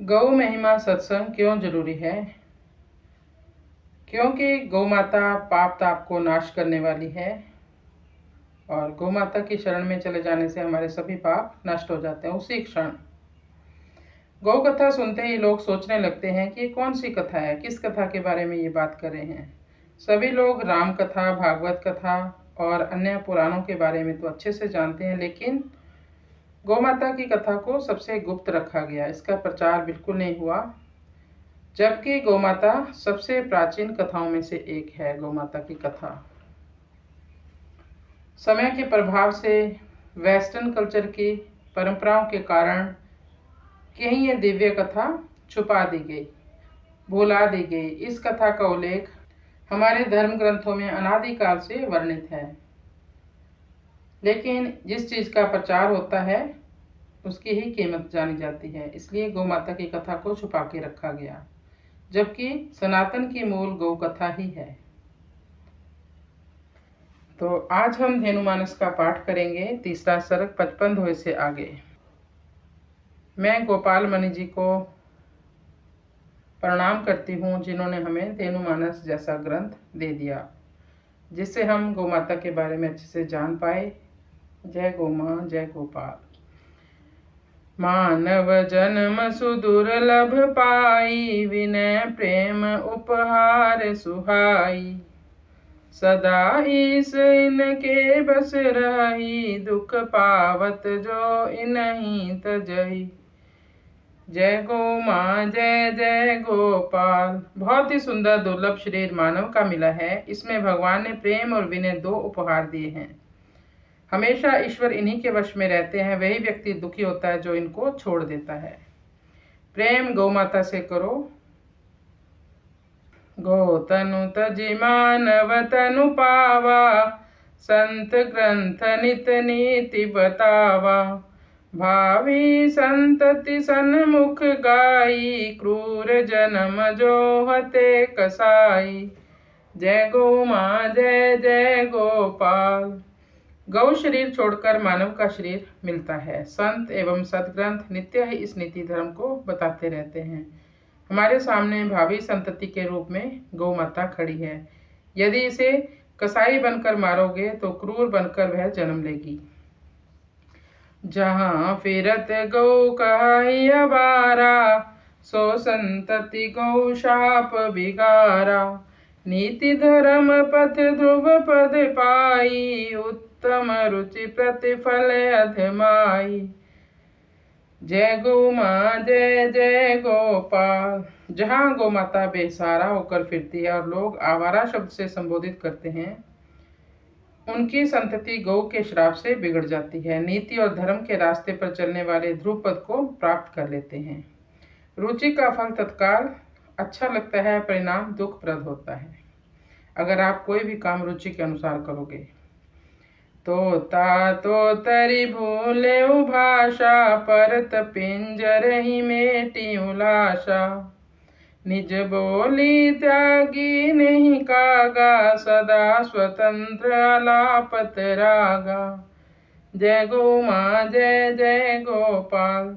गौ महिमा सत्संग क्यों जरूरी है? क्योंकि गौ माता पाप ताप को नाश करने वाली है और गौ माता की शरण में चले जाने से हमारे सभी पाप नष्ट हो जाते हैं उसी क्षण। गौ कथा सुनते ही लोग सोचने लगते हैं कि कौन सी कथा है, किस कथा के बारे में ये बात कर रहे हैं। सभी लोग राम कथा, भागवत कथा और अन्य पुराणों के बारे में तो अच्छे से जानते हैं, लेकिन गौ माता की कथा को सबसे गुप्त रखा गया, इसका प्रचार बिल्कुल नहीं हुआ। जबकि गौ माता सबसे प्राचीन कथाओं में से एक है। गौ माता की कथा समय के प्रभाव से, वेस्टर्न कल्चर की परंपराओं के कारण कहीं ये दिव्य कथा छुपा दी गई, भुला दी गई। इस कथा का उल्लेख हमारे धर्म ग्रंथों में अनादिकाल से वर्णित है, लेकिन जिस चीज का प्रचार होता है उसकी ही कीमत जानी जाती है। इसलिए गौ माता की कथा को छुपा के रखा गया, जबकि सनातन की मूल गौ कथा ही है। तो आज हम धेनुमानस का पाठ करेंगे, तीसरा सर्ग 55 दोहे से आगे। मैं गोपाल मणि जी को प्रणाम करती हूँ, जिन्होंने हमें धेनुमानस जैसा ग्रंथ दे दिया, जिससे हम गौ माता के बारे में अच्छे से जान पाए। जय गौ माँ, जय गोपाल। मानव जन्म सुदुर्लभ पाई, विनय प्रेम उपहार सुहाई। सदा ईस इनके बस रही, दुख पावत जो इन्हीं तजही। जय गौ माँ, जय जय गोपाल। बहुत ही सुंदर दुर्लभ शरीर मानव का मिला है। इसमें भगवान ने प्रेम और विनय दो उपहार दिए हैं। हमेशा ईश्वर इन्हीं के वश में रहते हैं। वही व्यक्ति दुखी होता है जो इनको छोड़ देता है। प्रेम गौ माता से करो। गो तनु तजि मानव तनु पावा, संत ग्रंथ नित नीति बतावा। भावी संतति सन्मुख गाई, क्रूर जन्म जो हते कसाई। जय गौ माँ, जय जय गोपाल। गौ शरीर छोड़कर मानव का शरीर मिलता है। संत एवं सदग्रंथ नित्य ही इस नीति धर्म को बताते रहते हैं। हमारे सामने भावी संतति के रूप में गौ माता खड़ी है। यदि इसे कसाई बनकर मारोगे तो क्रूर बनकर वह जन्म लेगी। जहाँ फिरत गौ कहाई अबारा, सो संतति गौ शाप बिगारा। नीति धर्म पथ ध्रुव पद पाई, उत्तम रुचि प्रतिफल अधमाई। जय गौ माँ, जय जय गोपाल। जहाँ गौ माता बेसहारा होकर फिरती है और लोग आवारा शब्द से संबोधित करते हैं, उनकी संतति गौ के श्राप से बिगड़ जाती है। नीति और धर्म के रास्ते पर चलने वाले ध्रुव पद को प्राप्त कर लेते हैं। रुचि का फल तत्काल अच्छा लगता है, परिणाम दुखप्रद होता है। अगर आप कोई भी काम रुचि के अनुसार करोगे। तोता तो तरी भूले भाषा, परत पिंजर ही मेटी उलाशा। निज बोली त्यागी नहीं कागा, सदा स्वतंत्र अलापत रागा। जय गौ माँ, जय जय गोपाल।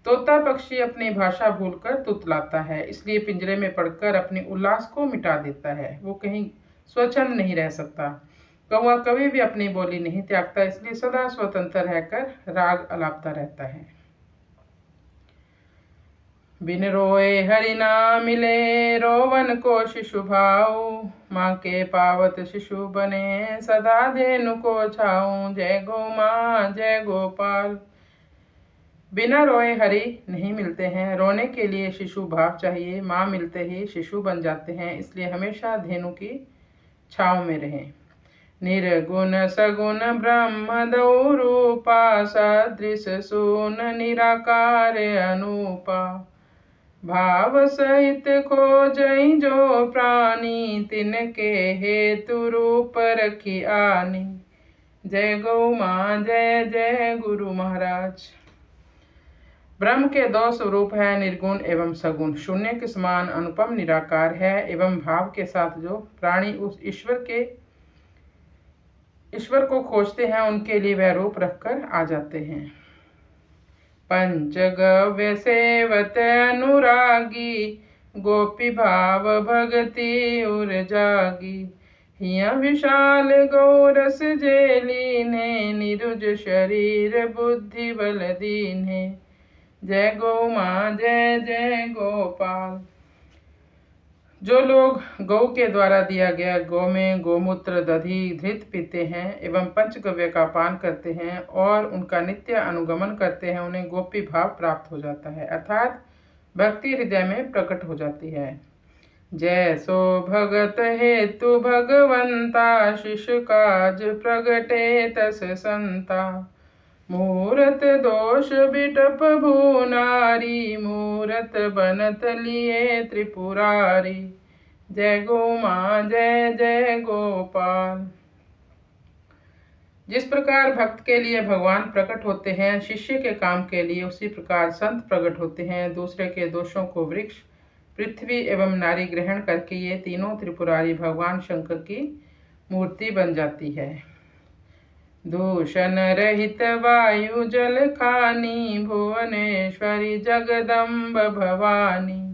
तोता पक्षी अपनी भाषा भूलकर तुतलाता है, इसलिए पिंजरे में पड़कर अपने उल्लास को मिटा देता है। वो कहीं स्वच्छंद नहीं रह सकता। कौवा कभी भी अपनी बोली नहीं त्यागता, इसलिए सदा स्वतंत्र रहकर राग अलापता रहता है। बिन रोए हरि ना मिले, रोवन को शिशु भाऊ। माँ के पावत शिशु बने, सदा धेनु को छाऊं। जय गौ माँ, जय गोपाल। बिना रोए हरि नहीं मिलते हैं। रोने के लिए शिशु भाव चाहिए। माँ मिलते ही शिशु बन जाते हैं, इसलिए हमेशा धेनु की छाव में रहें। निर्गुण सगुण ब्रह्म दो रूपा, सदृश सून निराकार अनूपा। भाव सहित खोजई जो प्राणी, तिनके हेतु रूप रखी आनी। जय गौ माँ, जय जय गुरु महाराज। ब्रह्म के दो स्वरूप है, निर्गुण एवं सगुण। शून्य के समान अनुपम निराकार है, एवं भाव के साथ जो प्राणी उस ईश्वर को खोजते हैं, उनके लिए वह रूप रखकर आ जाते हैं। पंचगव्य सेवत अनुरागी, गोपी भाव भगति उर जागी। हिया विशाल गौरस जेली ने, निरुज शरीर बुद्धि बल दीन्हे। जय गौ माँ जय जय गोपाल। जो लोग गौ के द्वारा दिया गया गौ में गोमूत्र, दधि, घृत पीते हैं एवं पंचगव्य का पान करते हैं और उनका नित्य अनुगमन करते हैं, उन्हें गोपी भाव प्राप्त हो जाता है, अर्थात भक्ति हृदय में प्रकट हो जाती है। जैसो भगत हेतु भगवंता, शिशु काज प्रगटे तस संता। मूरत दोष बिटप भूनारी, मूरत बनत लिए त्रिपुरारी। जय गौ माँ जय जय गोपाल। जिस प्रकार भक्त के लिए भगवान प्रकट होते हैं शिष्य के काम के लिए, उसी प्रकार संत प्रकट होते हैं दूसरे के दोषों को। वृक्ष, पृथ्वी एवं नारी ग्रहण करके ये तीनों त्रिपुरारी भगवान शंकर की मूर्ति बन जाती है। दूषण रहित वायु जल खानी, भुवनेश्वरी जगदम्ब भवानी।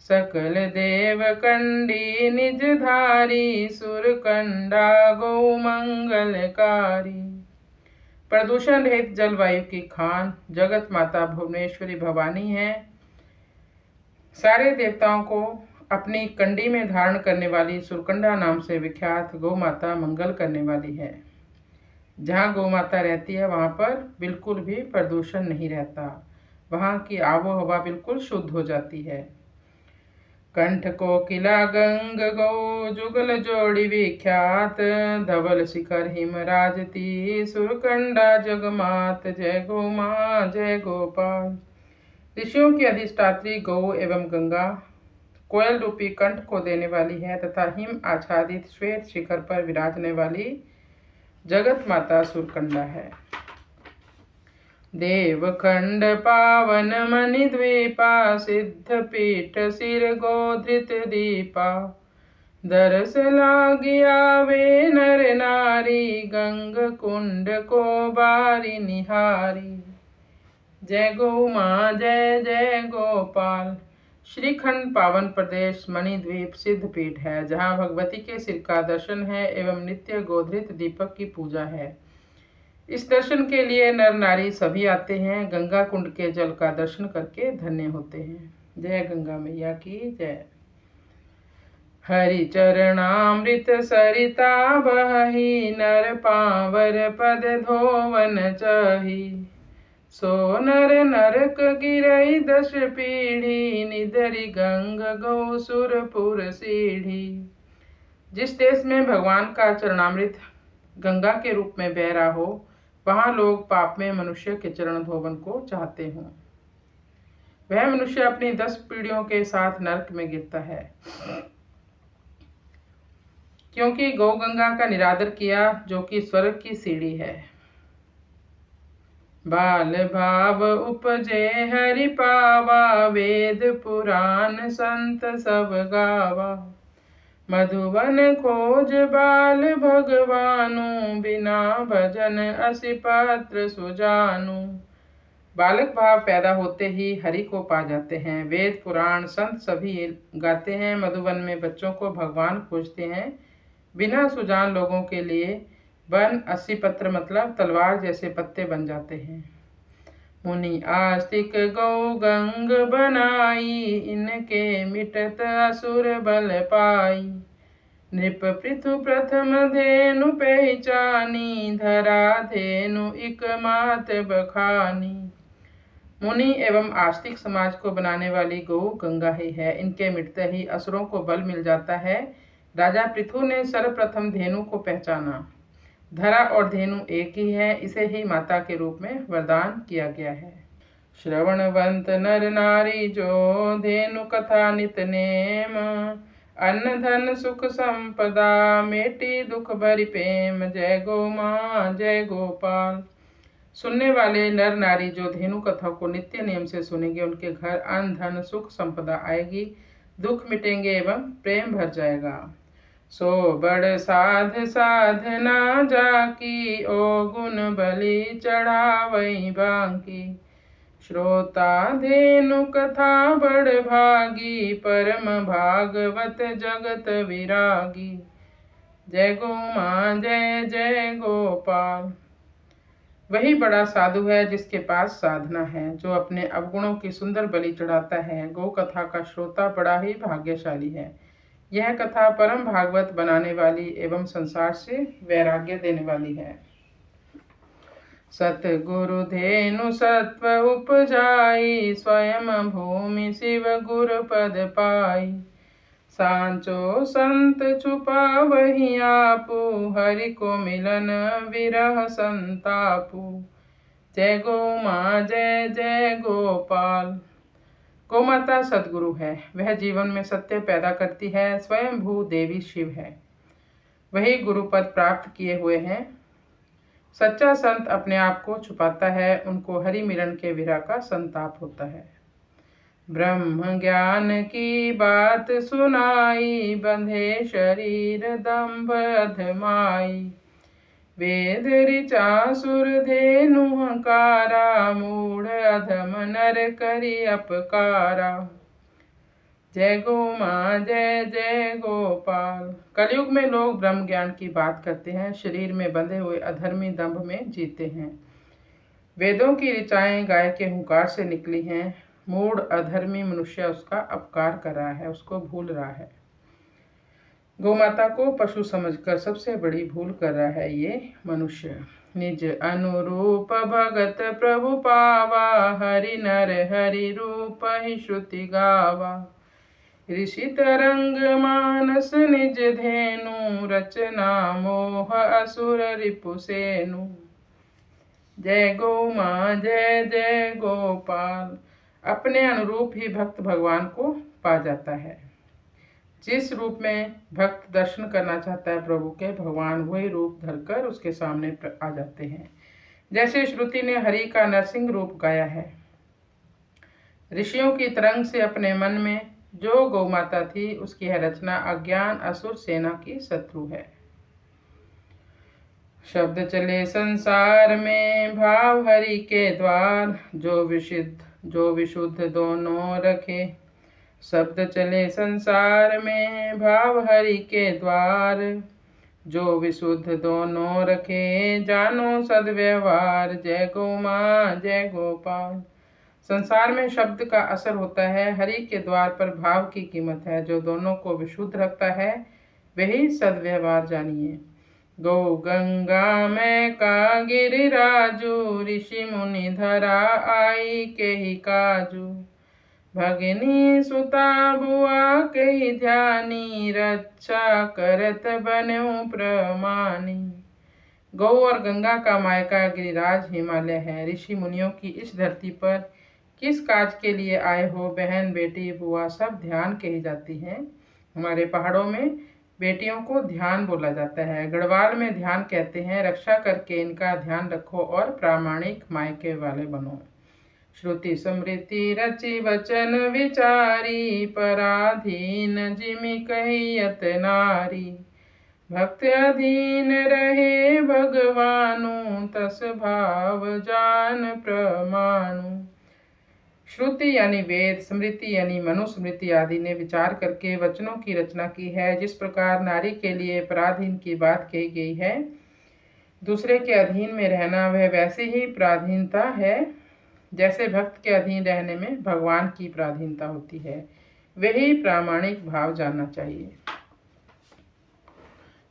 सकल देव कंडी निज धारी, सुर कंडा गौ मंगलकारी। प्रदूषण रहित जलवायु की खान जगत माता भुवनेश्वरी भवानी है। सारे देवताओं को अपनी कंडी में धारण करने वाली सुरकंडा नाम से विख्यात गौ माता मंगल करने वाली है। जहाँ गौ माता रहती है वहाँ पर बिल्कुल भी प्रदूषण नहीं रहता, वहाँ की आबो हवा बिल्कुल शुद्ध हो जाती है। कंठ कोकिला गंग गौ जुगल जोड़ी विख्यात, धवल शिखर हिमराजती सुरकंडा जगमात। जय गौ माँ जय गोपाल। ऋषियों की अधिष्ठात्री गौ एवं गंगा कोयल रूपी कंठ को देने वाली है तथा हिम आच्छादित श्वेत शिखर पर विराजने वाली जगत माता सुरकंडा है। देवखंड पावन मणि द्वीपा, सिद्ध पीठ सिर गोधृत दीपा। दरस लागिया वे नर नारी, गंग कुंड को बारी निहारी। जय गौ माँ जय जय गोपाल। श्रीखंड पावन प्रदेश मणिद्वीप सिद्ध पीठ है, जहाँ भगवती के सिर का दर्शन है एवं नित्य गोधृत दीपक की पूजा है। इस दर्शन के लिए नर नारी सभी आते हैं, गंगा कुंड के जल का दर्शन करके धन्य होते हैं। जय गंगा मैया की जय। हरि चरणामृत सरिता बही, नर पावर पद धोवन चही। सो नर नरक गिरई 10 पीढ़ी, निधरि गंग गौ सुरपुर सीढ़ी। जिस देश में भगवान का चरणामृत गंगा के रूप में बह रहा हो, वहाँ लोग पाप में मनुष्य के चरण धोवन को चाहते हों। वह मनुष्य अपनी 10 पीढ़ियों के साथ नरक में गिरता है, क्योंकि गौ गंगा का निरादर किया, जो कि स्वर्ग की सीढ़ी है। बाल भाव उपजे हरि पावा, वेद पुराण संत सब गावा। मधुवन खोज बाल भगवानु, बिना भजन असि पात्र सुजानु। बालक भाव पैदा होते ही हरि को पा जाते हैं। वेद पुराण संत सभी गाते हैं। मधुवन में बच्चों को भगवान खोजते हैं। बिना सुजान लोगों के लिए वन 80 पत्र मतलब तलवार जैसे पत्ते बन जाते हैं। मुनि आस्तिक गौ गंग बनाई, इनके मिटत असुर बल पाई। नृप पृथु प्रथम धेनु पहचानी, धरा धेनु इक मात बखानी। मुनि एवं आस्तिक समाज को बनाने वाली गौ गंगा ही है। इनके मिटते ही असुरों को बल मिल जाता है। राजा पृथु ने सर्वप्रथम धेनु को पहचाना। धरा और धेनु एक ही है, इसे ही माता के रूप में वरदान किया गया है। श्रवणवंत नर नारी जो, धेनु कथा नित नेम। अन्न धन सुख संपदा, मेटी दुख भरि प्रेम। जय गौ माँ जय गोपाल। सुनने वाले नर नारी जो धेनु कथा को नित्य नियम से सुनेंगे, उनके घर अन्न धन सुख संपदा आएगी, दुख मिटेंगे एवं प्रेम भर जाएगा। सो बड़ साध साधना जाकी, ओ गुण बलि चढ़ावई बांकी। श्रोता धेनु कथा बड़ भागी, परम भागवत जगत विरागी। जय गो माँ जय जय गोपाल। वही बड़ा साधु है जिसके पास साधना है, जो अपने अवगुणों की सुंदर बलि चढ़ाता है। गो कथा का श्रोता बड़ा ही भाग्यशाली है। यह कथा परम भागवत बनाने वाली एवं संसार से वैराग्य देने वाली है। सतगुरु धेनु सत्व उपजाई, स्वयं भूमि शिव गुरु पद पाई। सांचो संत छुपा वही आपू, हरि को मिलन विरह संतापू। जय गो माँ जय जय गोपाल। गौ माता सदगुरु है, वह जीवन में सत्य पैदा करती है। स्वयं भू देवी शिव है, वही गुरु पद प्राप्त किए हुए हैं। सच्चा संत अपने आप को छुपाता है, उनको हरि मिलन के विरह का संताप होता है। ब्रह्म ज्ञान की बात सुनाई, बंधे शरीर दंभ अधमाई। वेद ऋचा सुर धेनु हकारा, मूढ़ अधम नर करी अपकारा। जय गो माँ जय जय गोपाल। कलयुग में लोग ब्रह्म ज्ञान की बात करते हैं, शरीर में बंधे हुए अधर्मी दंभ में जीते हैं। वेदों की ऋचाएं गाय के हुंकार से निकली हैं। मूढ़ अधर्मी मनुष्य उसका अपकार कर रहा है, उसको भूल रहा है। गौमाता को पशु समझकर सबसे बड़ी भूल कर रहा है ये मनुष्य। निज अनुरूप भगत प्रभु पावा, हरि नर हरि रूप ही श्रुति गावा। ऋषि तरंग मानस निज धेनु, रचना मोह असुर रिपुसेनु। जय गो माँ जय जय गोपाल। अपने अनुरूप ही भक्त भगवान को पा जाता है। जिस रूप में भक्त दर्शन करना चाहता है प्रभु के, भगवान वही रूप धरकर उसके सामने आ जाते हैं। जैसे श्रुति ने हरि का नरसिंह रूप गाया है। ऋषियों की तरंग से अपने मन में जो गौ माता थी, उसकी है रचना अज्ञान असुर सेना की शत्रु है। शब्द चले संसार में भाव हरि के द्वार, जो विशुद्ध दोनों रखे। शब्द चले संसार में भाव हरि के द्वार, जो विशुद्ध दोनों रखे। जानो सद्व्यवहार। जय गो माँ जय गोपाल। संसार में शब्द का असर होता है, हरि के द्वार पर भाव की कीमत है। जो दोनों को विशुद्ध रखता है वही सद्व्यवहार जानिए। गौ गंगा में का गिरिराजू, ऋषि मुनि धरा आई के ही काजू। भगिनी सुता बुआ के ही ध्यानी, रक्षा करत बन्यो प्रमाणी। गौ और गंगा का मायका गिरिराज हिमालय है। ऋषि मुनियों की इस धरती पर किस काज के लिए आए हो, बहन बेटी बुआ सब ध्यान कही जाती हैं। हमारे पहाड़ों में बेटियों को ध्यान बोला जाता है, गढ़वाल में ध्यान कहते हैं। रक्षा करके इनका ध्यान रखो और प्रामाणिक मायके वाले बनो। श्रुति स्मृति रचि वचन विचारी, पराधीन जिमि कहियत नारी। भक्त अधीन रहे भगवानु, तस भाव जान प्रमाणु। श्रुति यानी वेद, स्मृति यानी मनुस्मृति आदि ने विचार करके वचनों की रचना की है। जिस प्रकार नारी के लिए पराधीन की बात कही गई है, दूसरे के अधीन में रहना, वह वैसे ही पराधीनता है जैसे भक्त के अधीन रहने में भगवान की पराधीनता होती है। वही प्रामाणिक भाव जानना चाहिए।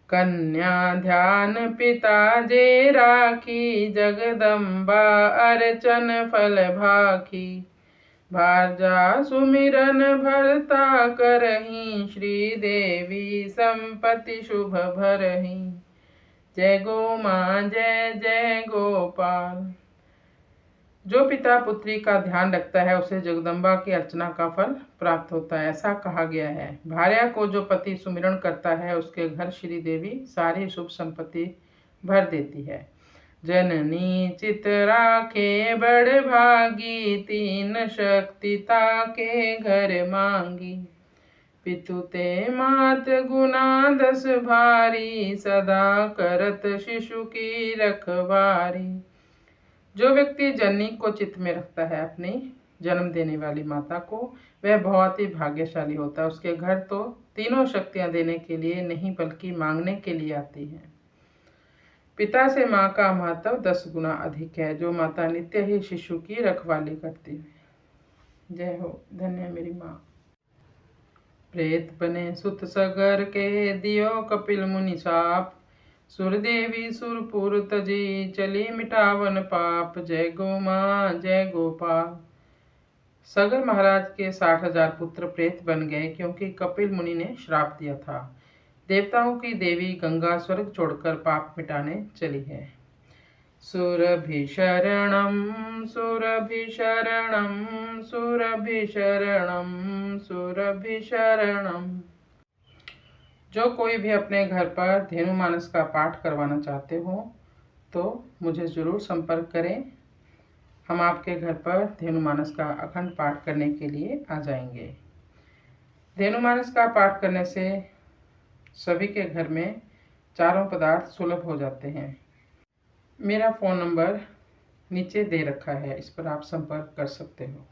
कन्या ध्यान पिता जे राखी, जगदम्बा अर्चन फल भाखी। भार्जा सुमिरन भरता करही, श्री देवी संपत्ति शुभ भरही। जय गो माँ जय जय गोपाल। जो पिता पुत्री का ध्यान रखता है उसे जगदम्बा की अर्चना का फल प्राप्त होता है, ऐसा कहा गया है। भार्या को जो पति सुमिरन करता है उसके घर श्री देवी सारी शुभ संपत्ति भर देती है। जननी चित राखे बड़ भागी, तीन शक्ति ताके घर मांगी। पितु ते मात गुना 10 भारी, सदा करत शिशु की रखवारी। जो व्यक्ति जननी को चित्त में रखता है अपनी जन्म देने वाली माता को, वह बहुत ही भाग्यशाली होता है। उसके घर तो तीनों शक्तियां देने के लिए नहीं बल्कि मांगने के लिए आती हैं। पिता से माँ का महत्व 10 गुना अधिक है, जो माता नित्य ही शिशु की रखवाली करती है। जय हो, धन्य मेरी माँ। प्रेत बने सुत सगर के, दियो कपिल मुनि साप। सुर देवी सुरपुर तजी, चली मिटावन पाप। जय गो माँ जय गोपाल। सगर महाराज के 60,000 पुत्र प्रेत बन गए, क्योंकि कपिल मुनि ने श्राप दिया था। देवताओं की देवी गंगा स्वर्ग छोड़कर पाप मिटाने चली है। सुरभिशरणं सुरभिशरणं सुरभिशरणं सुरभिशरणं। जो कोई भी अपने घर पर धेनु मानस का पाठ करवाना चाहते हो तो मुझे ज़रूर संपर्क करें। हम आपके घर पर धेनु मानस का अखंड पाठ करने के लिए आ जाएंगे। धेनु मानस का पाठ करने से सभी के घर में चारों पदार्थ सुलभ हो जाते हैं। मेरा फ़ोन नंबर नीचे दे रखा है, इस पर आप संपर्क कर सकते हो।